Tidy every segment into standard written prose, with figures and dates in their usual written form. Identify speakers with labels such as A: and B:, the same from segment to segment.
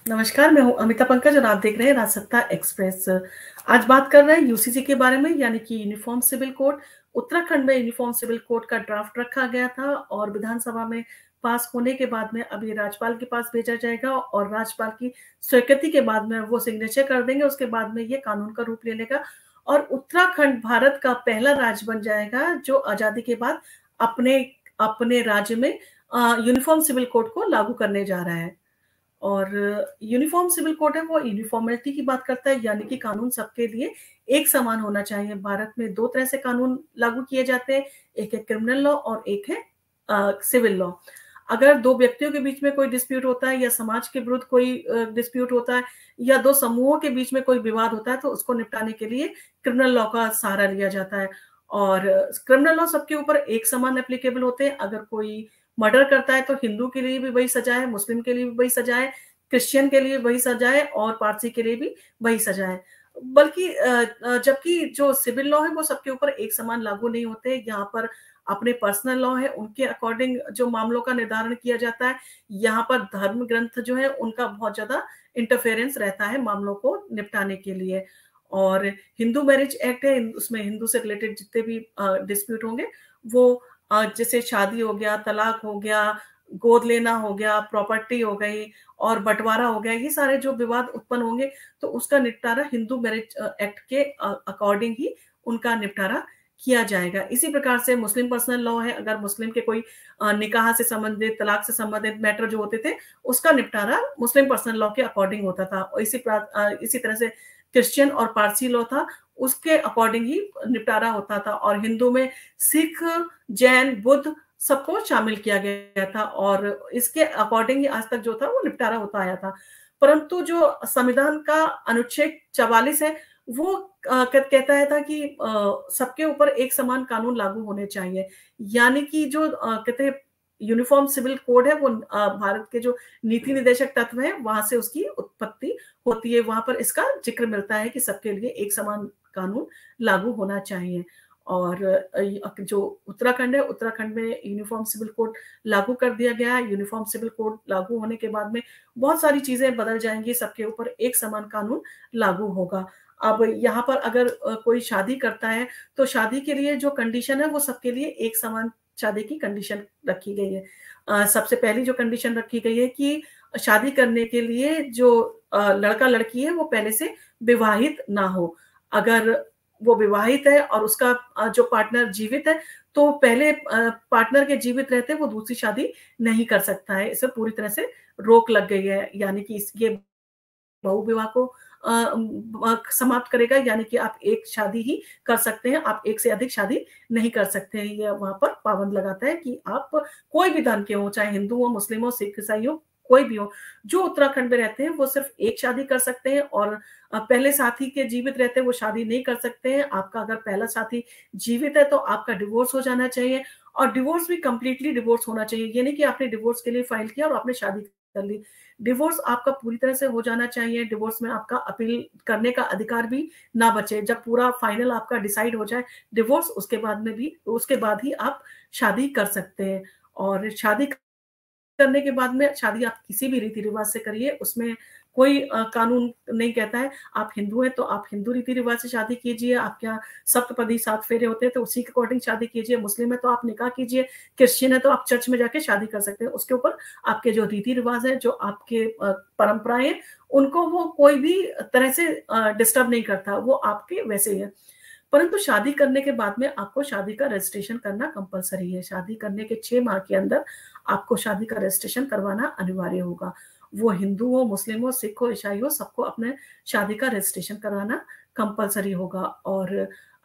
A: नमस्कार, मैं हूँ अमिता पंकज और आप देख रहे हैं राजसत्ता एक्सप्रेस। आज बात कर रहे हैं यूसीसी के बारे में, यानी कि यूनिफॉर्म सिविल कोड। उत्तराखंड में यूनिफॉर्म सिविल कोड का ड्राफ्ट रखा गया था और विधानसभा में पास होने के बाद में अब ये राज्यपाल के पास भेजा जाएगा और राज्यपाल की स्वीकृति के बाद में वो सिग्नेचर कर देंगे। उसके बाद में ये कानून का रूप ले लेगा और उत्तराखंड भारत का पहला राज्य बन जाएगा जो आजादी के बाद अपने अपने राज्य में यूनिफॉर्म सिविल कोड को लागू करने जा रहा है। और यूनिफॉर्म सिविल कोड है वो यूनिफॉर्मिटी की बात करता है, यानी कि कानून सबके लिए एक समान होना चाहिए। भारत में दो तरह से कानून लागू किए जाते हैं, एक है क्रिमिनल लॉ और एक है सिविल लॉ। अगर दो व्यक्तियों के बीच में कोई डिस्प्यूट होता है या समाज के विरुद्ध कोई डिस्प्यूट होता है या दो समूहों के बीच में कोई विवाद होता है तो उसको निपटाने के लिए क्रिमिनल लॉ का सहारा लिया जाता है। और क्रिमिनल लॉ सबके ऊपर एक समान एप्लीकेबल होते हैं। अगर कोई मर्डर करता है तो हिंदू के लिए भी वही सजा है, मुस्लिम के लिए भी वही सजा है, क्रिश्चियन के लिए वही सजा है और पारसी के लिए भी वही सजा है। बल्कि जबकि जो सिविल लॉ है वो सबके ऊपर एक समान लागू नहीं होते। यहाँ पर अपने पर्सनल लॉ है, उनके अकॉर्डिंग जो मामलों का निर्धारण किया जाता है। यहाँ पर धर्म ग्रंथ जो है उनका बहुत ज्यादा इंटरफेरेंस रहता है मामलों को निपटाने के लिए। और हिंदू मैरिज एक्ट है, उसमें हिंदू से रिलेटेड जितने भी डिस्प्यूट होंगे वो जैसे शादी हो गया, तलाक हो गया, गोद लेना हो गया, प्रॉपर्टी हो गई और बंटवारा हो गया, ये सारे जो विवाद उत्पन्न होंगे तो उसका निपटारा हिंदू मैरिज एक्ट के अकॉर्डिंग ही उनका निपटारा किया जाएगा। इसी प्रकार से मुस्लिम पर्सनल लॉ है। अगर मुस्लिम के कोई निकाह से संबंधित, तलाक से संबंधित मैटर जो होते थे उसका निपटारा मुस्लिम पर्सनल लॉ के अकॉर्डिंग होता था। और इसी तरह से क्रिश्चियन और पारसी लॉ था, उसके अकॉर्डिंग ही निपटारा होता था। और हिंदू में सिख, जैन, बुद्ध सबको शामिल किया गया था और इसके अकॉर्डिंग ही आज तक जो था वो निपटारा होता आया था। परंतु जो संविधान का अनुच्छेद 44 है वो कहता है था कि सबके ऊपर एक समान कानून लागू होने चाहिए। यानी कि जो कहते हैं यूनिफॉर्म सिविल कोड है वो भारत के जो नीति निर्देशक तत्व है वहां से उसकी उत्पत्ति होती है। वहां पर इसका जिक्र मिलता है कि सबके लिए एक समान कानून लागू होना चाहिए। और जो उत्तराखंड है, उत्तराखंड में यूनिफॉर्म सिविल कोड लागू कर दिया गया है। यूनिफॉर्म सिविल कोड लागू होने के बाद में बहुत सारी चीजें बदल जाएंगी, सबके ऊपर एक समान कानून लागू होगा। अब यहाँ पर अगर कोई शादी करता है तो शादी के लिए जो कंडीशन है वो सबके लिए एक समान शादी की कंडीशन रखी गई है। सबसे पहली जो कंडीशन रखी गई है कि शादी करने के लिए जो लड़का लड़की है वो पहले से विवाहित ना हो। अगर वो विवाहित है और उसका जो पार्टनर जीवित है तो पहले पार्टनर के जीवित रहते वो दूसरी शादी नहीं कर सकता है। इसे पूरी तरह से रोक लग गई है, यानी कि ये बहुविवाह को समाप्त करेगा। यानी कि आप एक शादी ही कर सकते हैं, आप एक से अधिक शादी नहीं कर सकते हैं। ये वहां पर पाबंद लगाता है कि आप कोई भी धर्म के हो, चाहे हिंदू हो, मुस्लिम हो, सिख, ईसाई हो, कोई भी हो, जो उत्तराखंड में रहते हैं वो सिर्फ एक शादी कर सकते हैं। और पहले साथी के जीवित रहते हैं वो शादी नहीं कर सकते हैं। आपका अगर पहला साथी जीवित है तो आपका डिवोर्स हो जाना चाहिए और डिवोर्स भी कंप्लीटली डिवोर्स होना चाहिए। ये नहीं कि आपने डिवोर्स के लिए फाइल किया और आपने शादी कर ली। डिवोर्स आपका पूरी तरह से हो जाना चाहिए। डिवोर्स में आपका अपील करने का अधिकार भी ना बचे। जब पूरा फाइनल आपका डिसाइड हो जाए डिवोर्स, उसके बाद ही आप शादी कर सकते हैं। और शादी करने के बाद में शादी आप किसी भी रीति रिवाज से करिए, उसमें कोई कानून नहीं कहता है। आप हिंदू हैं तो आप हिंदू रीति रिवाज से शादी कीजिए। आपके यहाँ सप्तपदी 7 फेरे होते हैं तो उसी के अकॉर्डिंग शादी कीजिए। मुस्लिम है तो आप निकाह कीजिए, क्रिश्चियन है तो आप चर्च में जाके शादी कर सकते हैं। उसके ऊपर आपके जो रीति रिवाज है, जो आपके परंपराएं हैं, उनको वो कोई भी तरह से डिस्टर्ब नहीं करता, वो आपके वैसे ही है। परंतु शादी करने के बाद में आपको शादी का रजिस्ट्रेशन करना कंपलसरी है। शादी करने के 6 माह के अंदर आपको शादी का रजिस्ट्रेशन करवाना अनिवार्य होगा। वो हिंदू हो, मुस्लिम हो, सिख हो, ईसाई हो, सबको अपने शादी का रजिस्ट्रेशन करवाना कंपलसरी होगा। और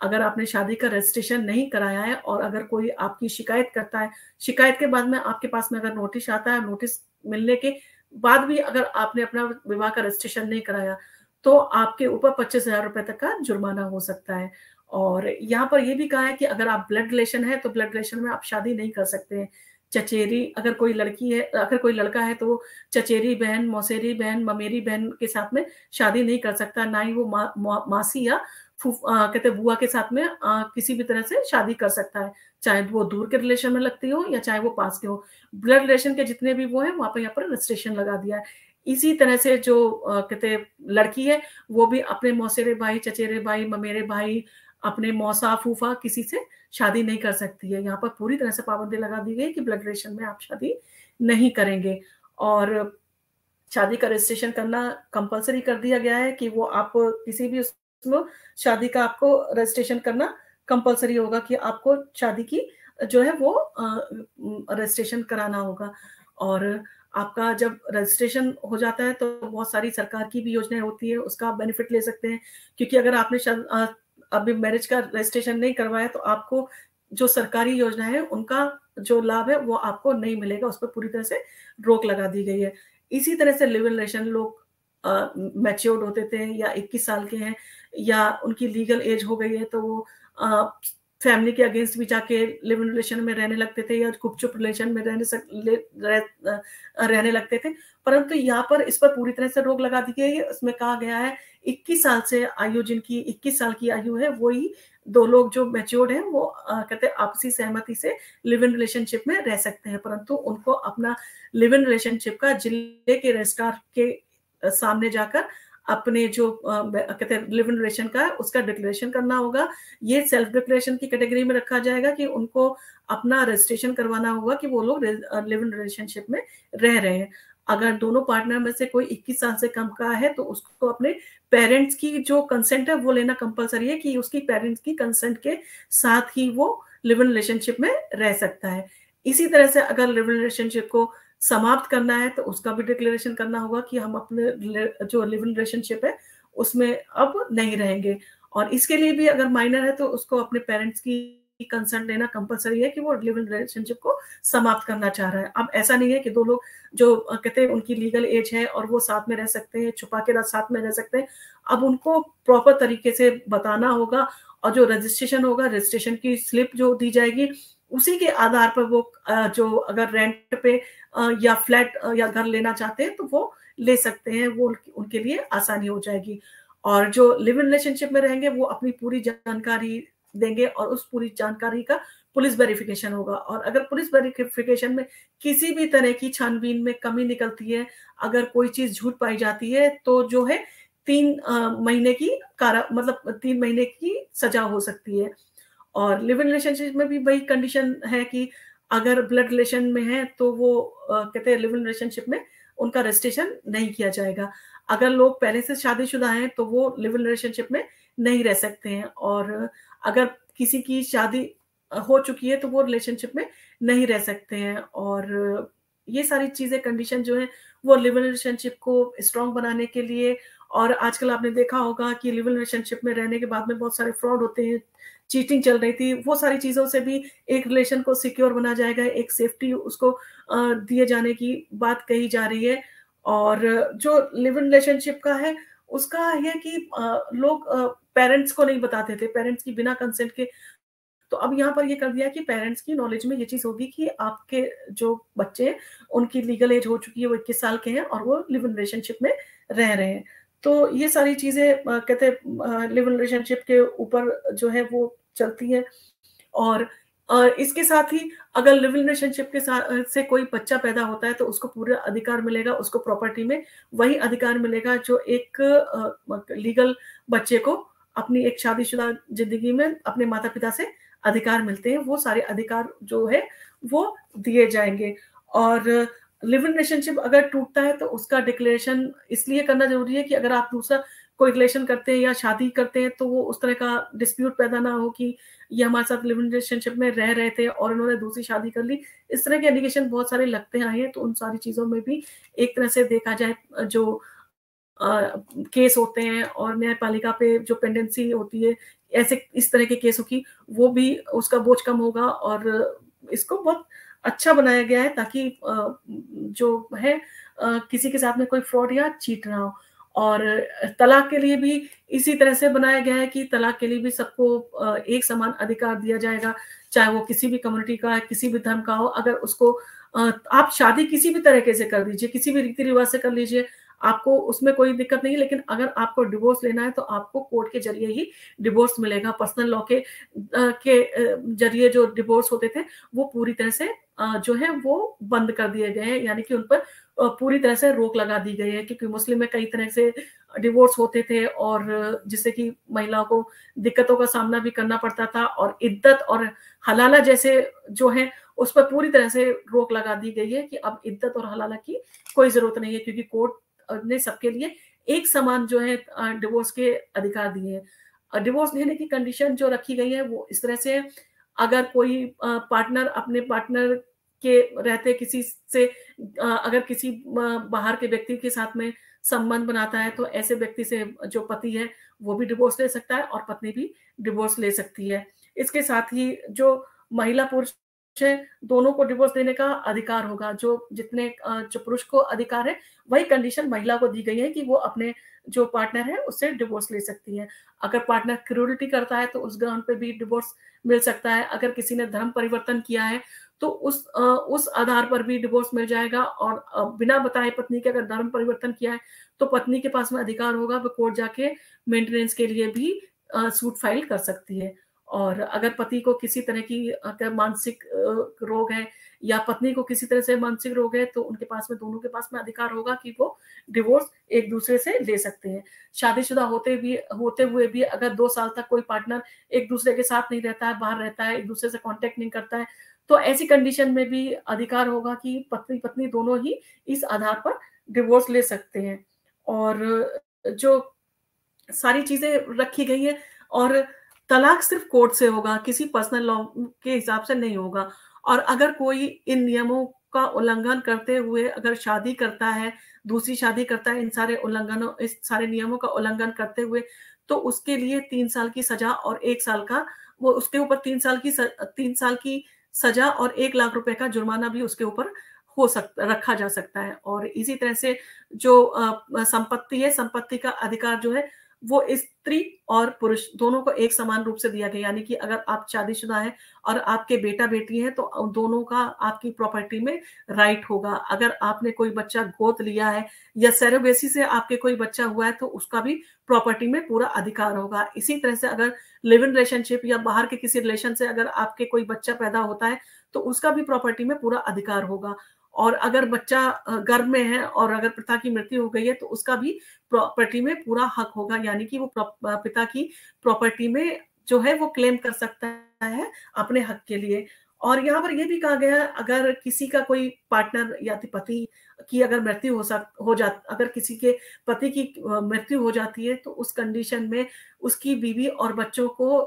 A: अगर आपने शादी का रजिस्ट्रेशन नहीं कराया है और अगर कोई आपकी शिकायत करता है, शिकायत के बाद में आपके पास में अगर नोटिस आता है, नोटिस मिलने के बाद भी अगर आपने अपना विवाह का रजिस्ट्रेशन नहीं कराया तो आपके ऊपर 25,000 रुपए तक का जुर्माना हो सकता है। और यहाँ पर यह भी कहा है कि अगर आप ब्लड रिलेशन है तो ब्लड रिलेशन में आप शादी नहीं कर सकते हैं। चचेरी अगर कोई लड़की है, अगर कोई लड़का है तो चचेरी बहन, मौसेरी बहन, ममेरी बहन के साथ में शादी नहीं कर सकता। ना ही वो मासी या कहते बुआ के साथ में किसी भी तरह से शादी कर सकता है, चाहे वो दूर के रिलेशन में लगती हो या चाहे वो पास के हो। ब्लड रिलेशन के जितने भी वो है वहां पर यहाँ पर रजिस्ट्रेशन लगा दिया है। इसी तरह से जो कहते हैं लड़की है, वो भी अपने मौसेरे भाई, चचेरे भाई, ममेरे भाई, अपने मौसा, फूफा किसी से शादी नहीं कर सकती है। यहाँ पर पूरी तरह से पाबंदी लगा दी गई कि ब्लड रिलेशन में आप शादी नहीं करेंगे। और शादी का रजिस्ट्रेशन करना कंपल्सरी कर दिया गया है कि वो आप किसी भी उसमें शादी का आपको रजिस्ट्रेशन करना कंपल्सरी होगा कि आपको शादी की जो है वो रजिस्ट्रेशन कराना होगा। और आपका जब रजिस्ट्रेशन हो जाता है तो बहुत सारी सरकार की भी योजनाएँ होती है, उसका आप बेनिफिट ले सकते हैं। क्योंकि अगर आपने अभी मैरिज का रजिस्ट्रेशन नहीं करवाया तो आपको जो सरकारी योजना है उनका जो लाभ है वो आपको नहीं मिलेगा, उस पर पूरी तरह से रोक लगा दी गई है। इसी तरह से लिव इन रिलेशन लोग मैच्योर्ड होते थे या 21 साल के हैं या उनकी लीगल एज हो गई है तो वो फैमिली के अगेंस्ट भी जाके लिव इन रिलेशन में रहने लगते थे या गुपचुप रिलेशन में रहने लगते थे। परंतु यहाँ पर इस पर पूरी तरह से रोक लगा दी गई है। उसमें कहा गया है 21 साल से आयु जिनकी 21 साल की आयु है वही 2 लोग जो मैच्योर्ड हैं वो कहते हैं आपसी सहमति से लिव इन रिलेशनशिप में रह सकते हैं, परंतु उनको अपना लिव इन रिलेशनशिप का जिले के रजिस्ट्रार के सामने जाकर अपने जो कहते हैं लिव इन रिलेशन का उसका डिक्लेरेशन करना होगा। ये सेल्फ डिक्लेरेशन की कैटेगरी में रखा जाएगा कि उनको अपना रजिस्ट्रेशन करवाना होगा कि वो लोग लिव इन रिलेशनशिप में रह रहे हैं। अगर दोनों पार्टनर में से कोई 21 साल से कम का है तो उसको अपने पेरेंट्स की जो कंसेंट है वो लेना कंपल्सरी है कि उसकी पेरेंट्स की कंसेंट के साथ ही वो लिव इन रिलेशनशिप में रह सकता है। इसी तरह से अगर लिव इन रिलेशनशिप को समाप्त करना है तो उसका भी डिक्लेरेशन करना होगा कि हम अपने जो लिव इन रिलेशनशिप है उसमें अब नहीं रहेंगे। और इसके लिए भी अगर माइनर है तो उसको अपने पेरेंट्स की कंसर्न लेना कंपल्सरी है कि वो लिव इन रिलेशनशिप को समाप्त करना चाह रहा है। अब ऐसा नहीं है कि 2 लोग जो कहते हैं उनकी लीगल एज है और वो साथ में रह सकते हैं, छुपा के साथ में रह सकते हैं। अब उनको प्रॉपर तरीके से बताना होगा और जो रजिस्ट्रेशन होगा, रजिस्ट्रेशन की स्लिप जो दी जाएगी उसी के आधार पर वो जो अगर रेंट पे या फ्लैट या घर लेना चाहते हैं तो वो ले सकते हैं, वो उनके लिए आसानी हो जाएगी। और जो लिव इन रिलेशनशिप में रहेंगे वो अपनी पूरी जानकारी देंगे और उस पूरी जानकारी का पुलिस वेरिफिकेशन होगा। और अगर पुलिस वेरिफिकेशन में किसी भी तरह की छानबीन में कमी निकलती है, अगर कोई चीज़ झूठ पाई जाती है तो जो है 3 महीने की मतलब 3 महीने की सज़ा हो सकती है। और लिव इन रिलेशनशिप में भी वही कंडीशन है कि अगर ब्लड रिलेशन में है तो वो कहते हैं लिव इन रिलेशनशिप में उनका रजिस्ट्रेशन नहीं किया जाएगा। अगर लोग पहले से शादीशुदा हैं तो वो लिव इन रिलेशनशिप में नहीं रह सकते हैं और अगर किसी की शादी हो चुकी है तो वो रिलेशनशिप में नहीं रह सकते हैं। और ये सारी चीज़ें कंडीशन जो है वो लिव इन रिलेशनशिप को स्ट्रॉन्ग बनाने के लिए। और आजकल आपने देखा होगा कि लिव इन रिलेशनशिप में रहने के बाद में बहुत सारे फ्रॉड होते हैं, चीटिंग चल रही थी, वो सारी चीज़ों से भी एक रिलेशन को सिक्योर बना जाएगा, एक सेफ्टी उसको दिए जाने की बात कही जा रही है। और जो लिव इन रिलेशनशिप का है, उसका ये है कि लोग पेरेंट्स को नहीं बताते थे, पेरेंट्स की बिना कंसेंट के। तो अब यहाँ पर ये कर दिया कि पेरेंट्स की नॉलेज में ये चीज़ होगी कि आपके जो बच्चे हैं, उनकी लीगल एज हो चुकी है, वो 21 साल के हैं और वो लिव इन रिलेशनशिप में रह रहे हैं। तो ये सारी चीज़ें कहते हैं लिव इन रिलेशनशिप के ऊपर जो है वो चलती हैं। और इसके साथ ही अगर लिव इन रिलेशनशिप के साथ से कोई बच्चा पैदा होता है तो उसको पूरा अधिकार मिलेगा, उसको प्रॉपर्टी में वही अधिकार मिलेगा जो एक लीगल बच्चे को अपनी एक शादीशुदा ज़िंदगी में अपने माता-पिता से अधिकार मिलते हैं, वो सारे अधिकार जो है वो दिए जाएँगे। और लिव इन रिलेशनशिप अगर टूटता है तो उसका डिक्लेरेशन इसलिए करना ज़रूरी है कि अगर आप दूसरा कोई रिलेशन करते हैं या शादी करते हैं तो वो उस तरह का डिस्प्यूट पैदा ना हो कि ये हमारे साथ लिव इन रिलेशनशिप में रह रहे थे और उन्होंने दूसरी शादी कर ली। इस तरह के एलिगेशन बहुत सारे लगते आए हैं, तो उन सारी चीज़ों में भी एक तरह से देखा जाए जो केस होते हैं और न्यायपालिका पे जो पेंडेंसी होती है, ऐसे इस तरह के केसों की, वो भी उसका बोझ कम होगा। और इसको बहुत अच्छा बनाया गया है ताकि जो है किसी के साथ में कोई फ्रॉड या चीट ना हो। और तलाक के लिए भी इसी तरह से बनाया गया है कि तलाक के लिए भी सबको एक समान अधिकार दिया जाएगा, चाहे वो किसी भी कम्युनिटी का है, किसी भी धर्म का हो। अगर उसको आप शादी किसी भी तरीके से कर लीजिए, किसी भी रीति-रिवाज से कर लीजिए, आपको उसमें कोई दिक्कत नहीं है। लेकिन अगर आपको डिवोर्स लेना है तो आपको कोर्ट के ज़रिए ही डिवोर्स मिलेगा। पर्सनल लॉ के ज़रिए जो डिवोर्स होते थे, वो पूरी तरह से जो है वो बंद कर दिए गए हैं, यानी कि उन पर पूरी तरह से रोक लगा दी गई है, क्योंकि मुस्लिम में कई तरह से डिवोर्स होते थे और जिससे कि महिलाओं को दिक्कतों का सामना भी करना पड़ता था, और इद्दत और हलाला जैसे जो है उस पर पूरी तरह से रोक लगा दी गई है कि अब इद्दत और हलाला की कोई जरूरत नहीं है, क्योंकि कोर्ट ने सबके लिए एक समान जो है डिवोर्स के अधिकार दिए हैं। डिवोर्स लेने की कंडीशन जो रखी गई है वो इस तरह से है, अगर कोई पार्टनर अपने पार्टनर के रहते किसी से अगर किसी बाहर के व्यक्ति के साथ में संबंध बनाता है, तो ऐसे व्यक्ति से जो पति है वो भी डिवोर्स ले सकता है और पत्नी भी डिवोर्स ले सकती है। इसके साथ ही जो महिला पुरुष है, दोनों को डिवोर्स देने का अधिकार होगा। जो जितने जो पुरुष को अधिकार है, वही कंडीशन महिला को दी गई है कि वो अपने जो पार्टनर है उससे डिवोर्स ले सकती है। अगर पार्टनर क्रूरल्टी करता है तो उस ग्राउंड पे भी डिवोर्स मिल सकता है। अगर किसी ने धर्म परिवर्तन किया है तो उस आधार पर भी डिवोर्स मिल जाएगा, और बिना बताए पत्नी के अगर धर्म परिवर्तन किया है तो पत्नी के पास में अधिकार होगा, वो कोर्ट जाके मेंटेनेंस के लिए भी सूट फाइल कर सकती है। और अगर पति को किसी तरह की अगर मानसिक रोग है या पत्नी को किसी तरह से मानसिक रोग है, तो उनके पास में दोनों के पास में अधिकार होगा कि वो डिवोर्स एक दूसरे से ले सकते हैं। शादीशुदा होते हुए भी अगर 2 साल तक कोई पार्टनर एक दूसरे के साथ नहीं रहता है, बाहर रहता है, एक दूसरे से कांटेक्ट नहीं करता है, तो ऐसी कंडीशन में भी अधिकार होगा कि पत्नी पत्नी दोनों ही इस आधार पर डिवोर्स ले सकते हैं। और जो सारी चीजें रखी गई हैं, और तलाक सिर्फ कोर्ट से होगा, किसी पर्सनल लॉ के हिसाब से नहीं होगा। और अगर कोई इन नियमों का उल्लंघन करते हुए अगर शादी करता है, दूसरी शादी करता है, इस सारे नियमों का उल्लंघन करते हुए, तो उसके लिए 3 साल की सजा और 1 साल का वो उसके ऊपर 3 साल की सजा और 1 लाख रुपए का जुर्माना भी उसके ऊपर रखा जा सकता है। और इसी तरह से जो संपत्ति है, संपत्ति का अधिकार जो है वो स्त्री और पुरुष दोनों को एक समान रूप से दिया गया, यानी कि अगर आप शादीशुदा हैं और आपके बेटा-बेटी हैं, तो दोनों का आपकी प्रॉपर्टी में राइट होगा। अगर आपने कोई बच्चा गोद लिया है या सरोगेसी से आपके कोई बच्चा हुआ है, तो उसका भी प्रॉपर्टी में पूरा अधिकार होगा। इसी तरह से अगर लिव इन रिलेशनशिप या बाहर के किसी रिलेशन से अगर आपके कोई बच्चा पैदा होता है, तो उसका भी प्रॉपर्टी में पूरा अधिकार होगा। और अगर बच्चा गर्भ में है और अगर पिता की मृत्यु हो गई है, तो उसका भी प्रॉपर्टी में पूरा हक होगा, यानी कि वो पिता की प्रॉपर्टी में जो है वो क्लेम कर सकता है अपने हक के लिए। और यहाँ पर ये भी कहा गया है, अगर किसी का कोई पार्टनर या पति की अगर मृत्यु अगर किसी के पति की मृत्यु हो जाती है, तो उस कंडीशन में उसकी बीवी और बच्चों को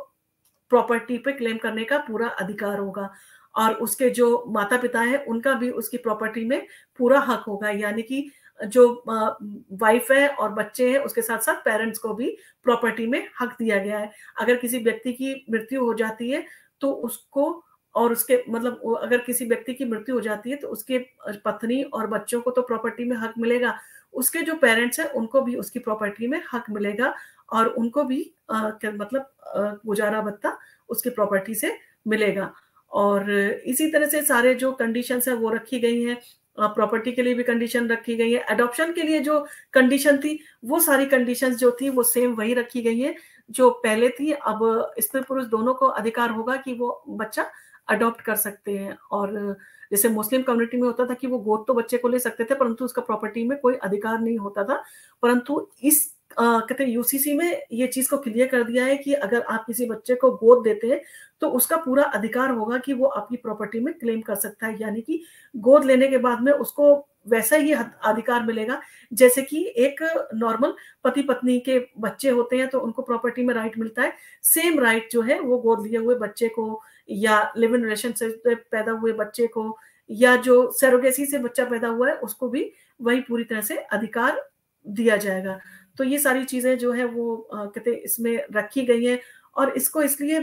A: प्रॉपर्टी पे क्लेम करने का पूरा अधिकार होगा, और उसके जो माता-पिता हैं उनका भी उसकी प्रॉपर्टी में पूरा हक होगा, यानी कि जो वाइफ है और बच्चे हैं उसके साथ-साथ पेरेंट्स को भी प्रॉपर्टी में हक दिया गया है। अगर किसी व्यक्ति की मृत्यु हो जाती है तो उसको और उसके मतलब अगर किसी व्यक्ति की मृत्यु हो जाती है तो उसके पत्नी और बच्चों को तो प्रॉपर्टी में हक मिलेगा, उसके जो पेरेंट्स हैं उनको भी उसकी प्रॉपर्टी में हक मिलेगा, और उनको भी क्या मतलब गुजारा भत्ता उसकी प्रॉपर्टी से मिलेगा। और इसी तरह से सारे जो कंडीशंस हैं वो रखी गई हैं। प्रॉपर्टी के लिए भी कंडीशन रखी गई है। एडॉप्शन के लिए जो कंडीशन थी, वो सारी कंडीशंस जो थी वो सेम वही रखी गई हैं जो पहले थी। अब स्त्री-पुरुष दोनों को अधिकार होगा कि वो बच्चा अडॉप्ट कर सकते हैं। और जैसे मुस्लिम कम्युनिटी में होता था कि वो गोद तो बच्चे को ले सकते थे, परंतु उसका प्रॉपर्टी में कोई अधिकार नहीं होता था। परंतु इस कहते हैं यूसीसी में ये चीज़ को क्लियर कर दिया है कि अगर आप किसी बच्चे को गोद देते हैं, तो उसका पूरा अधिकार होगा कि वो आपकी प्रॉपर्टी में क्लेम कर सकता है। यानी कि गोद लेने के बाद में उसको वैसा ही अधिकार मिलेगा जैसे कि एक नॉर्मल पति-पत्नी के बच्चे होते हैं, तो उनको प्रॉपर्टी में राइट मिलता है। सेम राइट जो है वो गोद लिए हुए बच्चे को या लिव इन रिलेशन से पैदा हुए बच्चे को या जो सरोगेसी से बच्चा पैदा हुआ है, उसको भी वही पूरी तरह से अधिकार दिया जाएगा। तो ये सारी चीज़ें जो है वो कहते हैं इसमें रखी गई हैं, और इसको इसलिए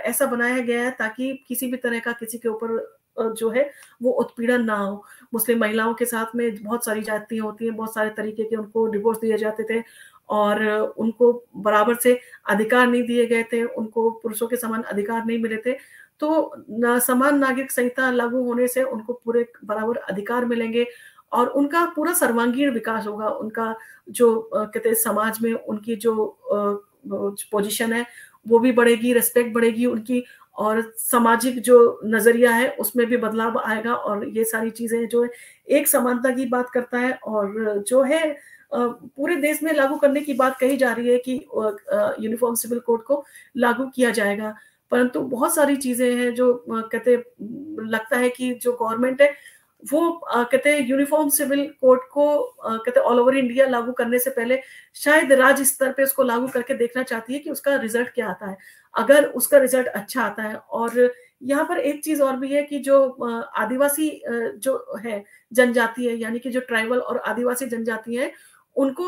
A: ऐसा बनाया गया है ताकि किसी भी तरह का किसी के ऊपर जो है वो उत्पीड़न ना हो। मुस्लिम महिलाओं के साथ में बहुत सारी जातियाँ होती हैं, बहुत सारे तरीके के उनको डिवोर्स दिए जाते थे और उनको बराबर से अधिकार नहीं दिए गए थे, उनको पुरुषों के समान अधिकार नहीं मिले थे। तो समान नागरिक संहिता लागू होने से उनको पूरे बराबर अधिकार मिलेंगे और उनका पूरा सर्वांगीण विकास होगा। उनका जो कहते हैं समाज में उनकी जो पोजीशन है वो भी बढ़ेगी, रिस्पेक्ट बढ़ेगी उनकी, और सामाजिक जो नज़रिया है उसमें भी बदलाव आएगा, और ये सारी चीज़ें जो है एक समानता की बात करता है, और जो है पूरे देश में लागू करने की बात कही जा रही है कि यूनिफ़ॉर्म सिविल कोड को लागू किया जाएगा। परंतु बहुत सारी चीज़ें हैं जो कहते लगता है कि जो गवर्नमेंट है वो कहते हैं यूनिफ़ॉर्म सिविल कोड को कहते हैं ऑल ओवर इंडिया लागू करने से पहले शायद राज्य स्तर पे उसको लागू करके देखना चाहती है कि उसका रिज़ल्ट क्या आता है। अगर उसका रिज़ल्ट अच्छा आता है, और यहाँ पर एक चीज़ और भी है कि जो आदिवासी जो है जनजाति है, यानी कि जो ट्राइबल और आदिवासी जनजाति है, उनको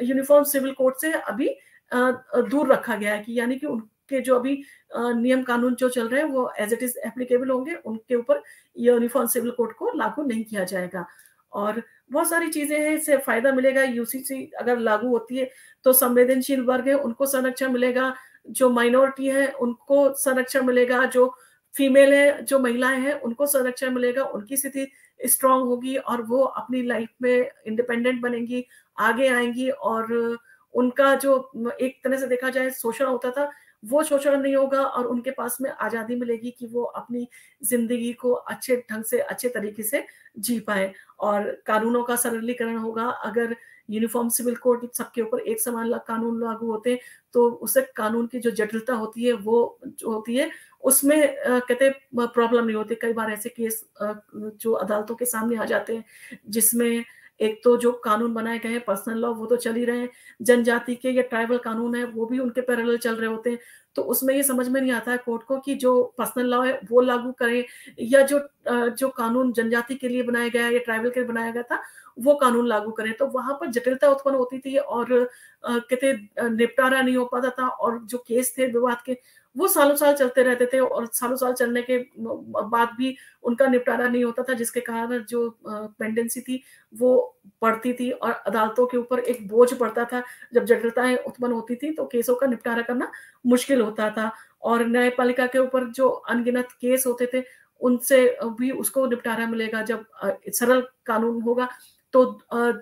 A: यूनिफ़ॉर्म सिविल कोड से अभी दूर रखा गया है, कि यानी कि उनके जो अभी नियम कानून जो चल रहे हैं वो एज़ इट इज़ एप्लीकेबल होंगे, उनके ऊपर यूनिफ़ॉर्म सिविल कोड को लागू नहीं किया जाएगा। और बहुत सारी चीज़ें हैं, इससे फ़ायदा मिलेगा। यूसीसी अगर लागू होती है तो संवेदनशील वर्ग है उनको संरक्षण मिलेगा, जो माइनॉरिटी है उनको संरक्षण मिलेगा, जो फीमेल है, जो महिलाएँ हैं उनको संरक्षण मिलेगा, उनकी स्थिति स्ट्रॉन्ग होगी और वो अपनी लाइफ़ में इंडिपेंडेंट बनेंगी, आगे आएँगी, और उनका जो एक तरह से देखा जाए शोषण होता था, वो शोषण नहीं होगा, और उनके पास में आज़ादी मिलेगी कि वो अपनी ज़िंदगी को अच्छे ढंग से, अच्छे तरीके से जी पाएँ। और कानूनों का सरलीकरण होगा। अगर यूनिफ़ॉर्म सिविल कोड सबके ऊपर एक समान कानून लागू होते हैं, तो उससे कानून की जो जटिलता होती है, वो जो होती है, उसमें कहते हैं प्रॉब्लम नहीं होती। कई बार ऐसे केस जो अदालतों के सामने आ जाते हैं, जिसमें एक तो जो कानून बनाए गए हैं पर्सनल लॉ वो तो चल ही रहे हैं, जनजाति के या ट्राइबल कानून है वो भी उनके पैरेलल चल रहे होते हैं। तो उसमें ये समझ में नहीं आता है कोर्ट को कि जो पर्सनल लॉ है वो लागू करें, या जो कानून जनजाति के लिए बनाया गया है या ट्राइबल के लिए बनाया गया था, वो कानून लागू करें। तो वहाँ पर जटिलता उत्पन्न होती थी, और कहते निपटारा नहीं हो पाता था, और जो केस थे विवाद के वो सालों-साल चलते रहते थे, और सालों-साल चलने के बाद भी उनका निपटारा नहीं होता था, जिसके कारण जो पेंडेंसी थी वो बढ़ती थी, और अदालतों के ऊपर एक बोझ पड़ता था। जब जटिलताएँ उत्पन्न होती थी तो केसों का निपटारा करना मुश्किल होता था, और न्यायपालिका के ऊपर जो अनगिनत केस होते थे, उनसे भी उसको निपटारा मिलेगा। जब सरल कानून होगा तो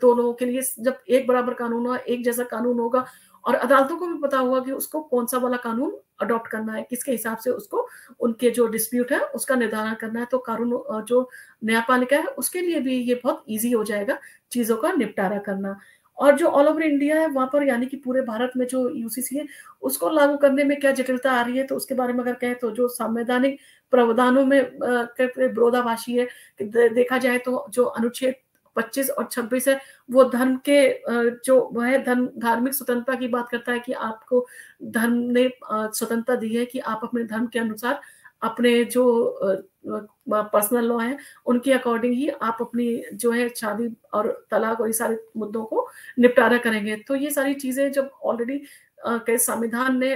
A: दोनों के लिए जब एक बराबर कानून होगा, एक जैसा कानून होगा, और अदालतों को भी पता होगा कि उसको कौन-सा वाला कानून अडॉप्ट करना है, किसके हिसाब से उसको उनके जो डिस्प्यूट है उसका निर्धारण करना है। तो कानून जो न्यायपालिका है उसके लिए भी ये बहुत ईज़ी हो जाएगा चीज़ों का निपटारा करना। और जो ऑल ओवर इंडिया है वहाँ पर, यानी कि पूरे भारत में जो यूसीसी है उसको लागू करने में क्या जटिलता आ रही है, तो उसके बारे में अगर कहें तो जो संवैधानिक प्रावधानों में कहते विरोधाभासी है। देखा जाए तो जो अनुच्छेद 25 और 26 है, वो धर्म के जो वो है धर्म धार्मिक स्वतंत्रता की बात करता है, कि आपको धर्म ने स्वतंत्रता दी है कि आप अपने धर्म के अनुसार अपने जो पर्सनल लॉ है उनके अकॉर्डिंग ही आप अपनी जो है शादी और तलाक और ये सारे मुद्दों को निपटारा करेंगे। तो ये सारी चीज़ें जब ऑलरेडी के संविधान ने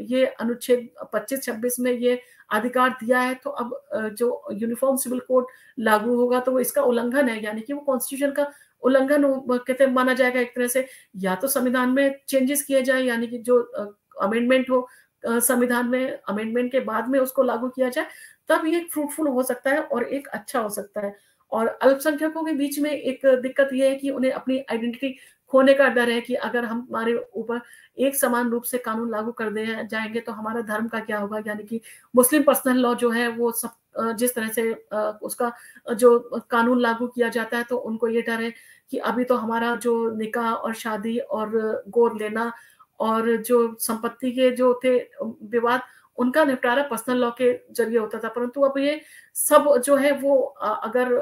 A: ये अनुच्छेद 25-26 में ये अधिकार दिया है, तो अब जो यूनिफ़ॉर्म सिविल कोड लागू होगा तो वो इसका उल्लंघन है, यानी कि वो कॉन्स्टिट्यूशन का उल्लंघन कहते हैं माना जाएगा एक तरह से। या तो संविधान में चेंजेस किए जाए, यानी कि जो अमेंडमेंट हो संविधान में, अमेंडमेंट के बाद में उसको लागू किया जाए, तब ये फ्रूटफुल हो सकता है और एक अच्छा हो सकता है। और अल्पसंख्यकों के बीच में एक दिक्कत ये है कि उन्हें अपनी आइडेंटिटी खोने का डर है, कि अगर हम हमारे ऊपर एक समान रूप से कानून लागू कर दिए जाएँगे तो हमारा धर्म का क्या होगा? यानी कि मुस्लिम पर्सनल लॉ जो है वो सब जिस तरह से उसका जो कानून लागू किया जाता है, तो उनको ये डर है कि अभी तो हमारा जो निकाह और शादी और गोद लेना और जो संपत्ति के जो थे विवाद, उनका निपटारा पर्सनल लॉ के ज़रिए होता था। परंतु अब ये सब जो है वो अगर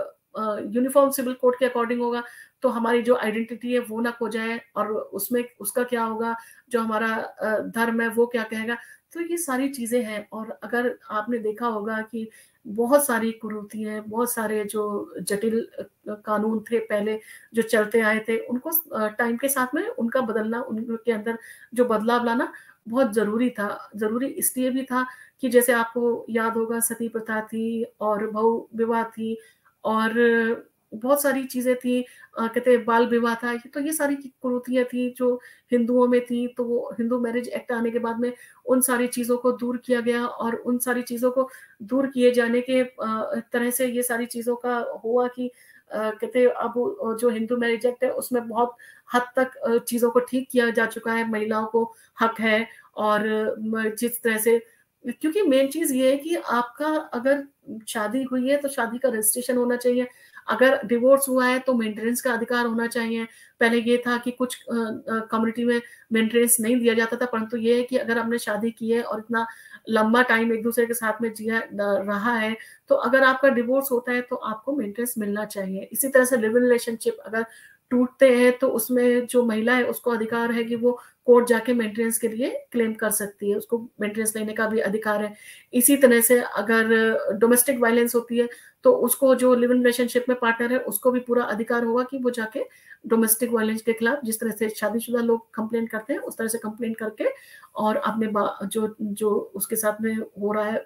A: यूनिफ़ॉर्म सिविल कोड के अकॉर्डिंग होगा, तो हमारी जो आइडेंटिटी है वो ना खो जाए, और उसमें उसका क्या होगा, जो हमारा धर्म है वो क्या कहेगा। तो ये सारी चीज़ें हैं, और अगर आपने देखा होगा कि बहुत सारी कुरीति हैं, बहुत सारे जो जटिल कानून थे पहले जो चलते आए थे, उनको टाइम के साथ में उनका बदलना, उनके अंदर जो बदलाव लाना बहुत ज़रूरी था। ज़रूरी इसलिए भी था कि जैसे आपको याद होगा सती प्रथा थी, और बहु विवाह थी, और बहुत सारी चीज़ें थी, कहते हैं बाल विवाह था। तो ये सारी कुरीतियाँ थी जो हिंदुओं में थी, तो वो हिंदू मैरिज एक्ट आने के बाद में उन सारी चीज़ों को दूर किया गया, और उन सारी चीज़ों को दूर किए जाने के तरह से ये सारी चीज़ों का हुआ कि कहते हैं अब जो हिंदू मैरिज एक्ट है उसमें बहुत हद तक चीज़ों को ठीक किया जा चुका है, महिलाओं को हक है, और जिस तरह से क्योंकि मेन चीज़ ये है कि आपका अगर शादी हुई है तो शादी का रजिस्ट्रेशन होना चाहिए। अगर डिवोर्स हुआ है तो मेंटेनेंस का अधिकार होना चाहिए। पहले ये था कि कुछ कम्युनिटी में मेंटेनेंस नहीं दिया जाता था, परंतु ये है कि अगर हमने शादी की है और इतना लंबा टाइम एक-दूसरे के साथ में जिया रहा है, तो अगर आपका डिवोर्स होता है तो आपको मेंटेनेंस मिलना चाहिए। इसी तरह से लिव इन रिलेशनशिप अगर टूटते हैं तो उसमें जो महिला है उसको अधिकार है कि वो कोर्ट जाके मेंटेनेंस के लिए क्लेम कर सकती है, उसको मेंटेनेंस लेने का भी अधिकार है। इसी तरह से अगर डोमेस्टिक वायलेंस होती है तो उसको जो लिव इन रिलेशनशिप में पार्टनर है उसको भी पूरा अधिकार होगा कि वो जाके डोमेस्टिक वायलेंस के खिलाफ, जिस तरह से शादीशुदा लोग कंप्लेन करते हैं उस तरह से कंप्लेन करके और अपने जो जो उसके साथ में हो रहा है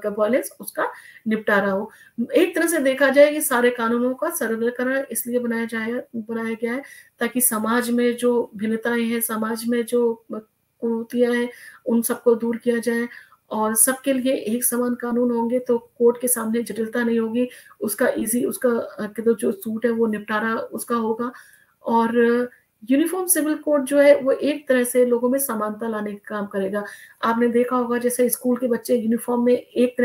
A: वायलेंस उसका निपटारा हो। एक तरह से देखा जाए ये सारे कानूनों का सरलीकरण इसलिए बनाया गया है ताकि समाज में जो भिन्नताएं हैं, समाज में जो कुरीतियां हैं, उन सबको दूर किया जाए और सबके लिए एक समान कानून होंगे तो कोर्ट के सामने जटिलता नहीं होगी। उसका इजी उसका जो सूट है वो निपटारा उसका होगा। और यूनिफॉर्म सिविल कोड जो है वो एक तरह से लोगों में समानता लाने का काम करेगा। आपने देखा होगा जैसे स्कूल के बच्चे यूनिफॉर्म में एक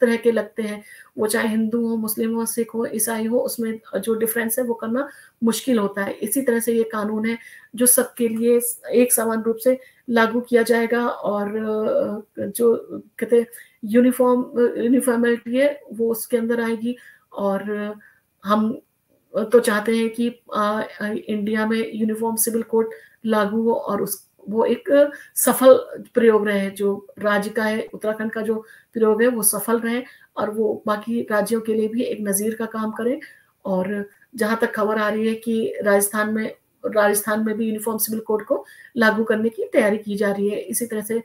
A: तरह के लगते हैं, वो चाहे हिंदू हो, मुस्लिम हो, सिख हो, ईसाई हो, उसमें जो डिफरेंस है वो करना मुश्किल होता है। इसी तरह से ये कानून है जो सबके लिए एक समान रूप से लागू किया जाएगा और जो कहते हैं यूनिफॉर्मेलिटी है वो उसके अंदर आएगी। और हम तो चाहते हैं कि इंडिया में यूनिफॉर्म सिविल कोड लागू हो और उस वो एक सफल प्रयोग रहे, जो राज्य का है उत्तराखंड का जो प्रयोग है वो सफल रहे और वो बाकी राज्यों के लिए भी एक नज़ीर का काम करे। और जहाँ तक खबर आ रही है कि राजस्थान में भी यूनिफॉर्म सिविल कोड को लागू करने की तैयारी की जा रही है। इसी तरह से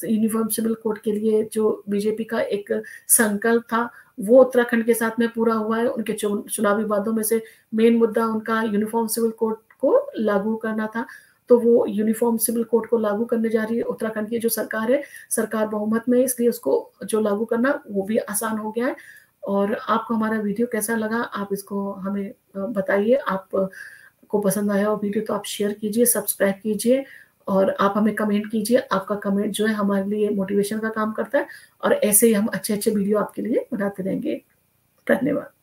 A: यूनिफॉर्म सिविल कोड के लिए जो बीजेपी का एक संकल्प था वो उत्तराखंड के साथ में पूरा हुआ है। उनके चुनावी वादों में से मेन मुद्दा उनका यूनिफॉर्म सिविल कोड को लागू करना था। तो वो यूनिफॉर्म सिविल कोड को लागू करने जा रही है। उत्तराखंड की जो सरकार है, सरकार बहुमत में है, इसलिए उसको जो लागू करना वो भी आसान हो गया है। और आपको हमारा वीडियो कैसा लगा आप इसको हमें बताइए। आप को पसंद आया हो वीडियो तो आप शेयर कीजिए, सब्सक्राइब कीजिए और आप हमें कमेंट कीजिए। आपका कमेंट जो है हमारे लिए मोटिवेशन का काम करता है और ऐसे ही हम अच्छे-अच्छे वीडियो आपके लिए बनाते रहेंगे। धन्यवाद।